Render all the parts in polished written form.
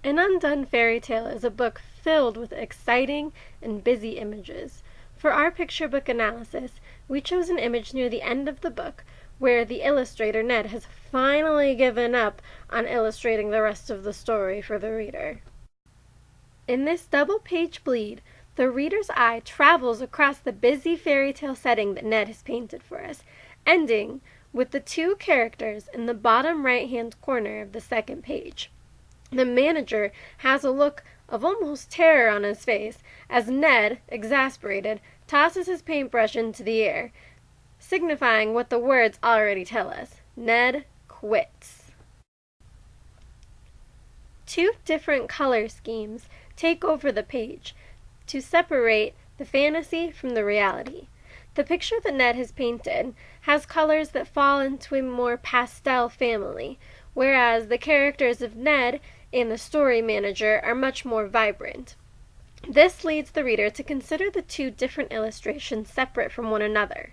An Undone Fairy Tale is a book filled with exciting and busy images. For our picture book analysis, we chose an image near the end of the book where the illustrator Ned has finally given up on illustrating the rest of the story for the reader. In this double-page bleed, the reader's eye travels across the busy fairy tale setting that Ned has painted for us, ending with the two characters in the bottom right-hand corner of the second page. The manager has a look of almost terror on his face as Ned, exasperated, tosses his paintbrush into the air, signifying what the words already tell us. Ned quits. Two different color schemes take over the page to separate the fantasy from the reality. The picture that Ned has painted has colors that fall into a more pastel family, whereas the characters of Ned and the story manager are much more vibrant. This leads the reader to consider the two different illustrations separate from one another.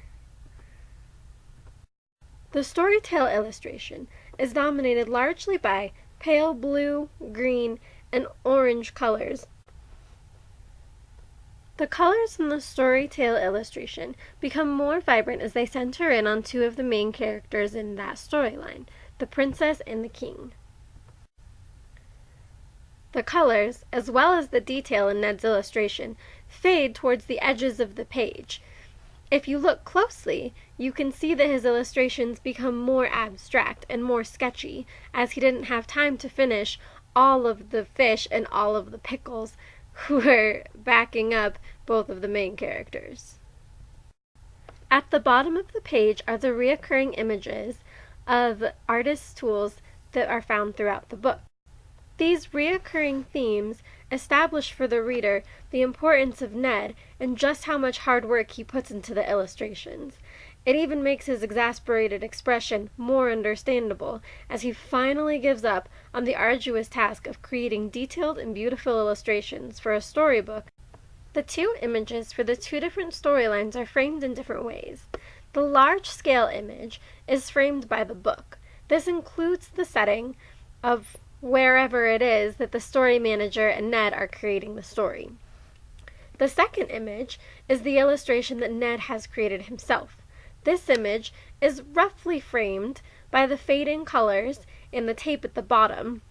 The storytale illustration is dominated largely by pale blue, green, and orange colors. The colors in the storytale illustration become more vibrant as they center in on two of the main characters in that storyline, the princess and the king. The colors, as well as the detail in Ned's illustration, fade towards the edges of the page. If you look closely, you can see that his illustrations become more abstract and more sketchy, as he didn't have time to finish all of the fish and all of the pickles who are backing up both of the main characters. At the bottom of the page are the reoccurring images of artists' tools that are found throughout the book. These reoccurring themes establish for the reader the importance of Ned and just how much hard work he puts into the illustrations. It even makes his exasperated expression more understandable as he finally gives up on the arduous task of creating detailed and beautiful illustrations for a storybook. The two images for the two different storylines are framed in different ways. The large-scale image is framed by the book. This includes the setting of wherever it is that the story manager and Ned are creating the story. The second image is the illustration that Ned has created himself. This image is roughly framed by the fading colors and the tape at the bottom.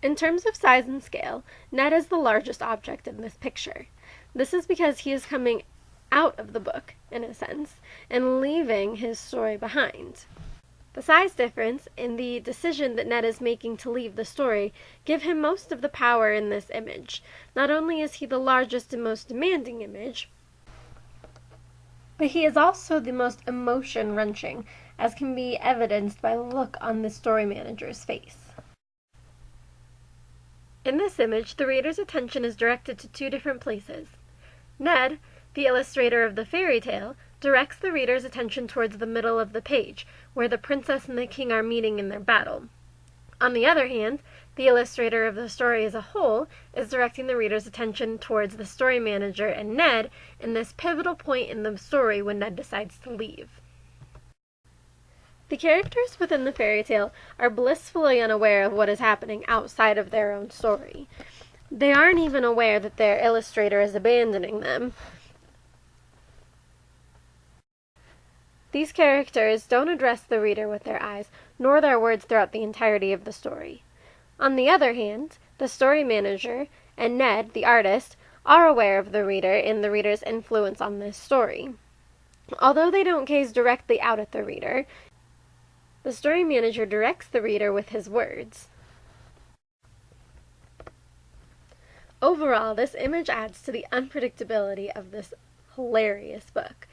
In terms of size and scale, Ned is the largest object in this picture. This is because he is coming out of the book, in a sense, and leaving his story behind. The size difference and the decision that Ned is making to leave the story give him most of the power in this image. Not only is he the largest and most demanding image, but he is also the most emotion-wrenching, as can be evidenced by the look on the story manager's face. In this image, the reader's attention is directed to two different places. Ned, the illustrator of the fairy tale, directs the reader's attention towards the middle of the page, where the princess and the king are meeting in their battle. On the other hand, the illustrator of the story as a whole is directing the reader's attention towards the story manager and Ned in this pivotal point in the story when Ned decides to leave. The characters within the fairy tale are blissfully unaware of what is happening outside of their own story. They aren't even aware that their illustrator is abandoning them. These characters don't address the reader with their eyes, nor their words throughout the entirety of the story. On the other hand, the story manager and Ned, the artist, are aware of the reader and the reader's influence on this story. Although they don't gaze directly out at the reader, the story manager directs the reader with his words. Overall, this image adds to the unpredictability of this hilarious book.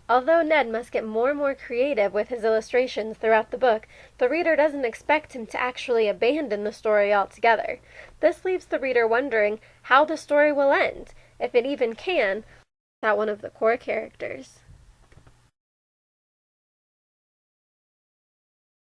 Although Ned must get more and more creative with his illustrations throughout the book, the reader doesn't expect him to actually abandon the story altogether. This leaves the reader wondering how the story will end, if it even can, without one of the core characters.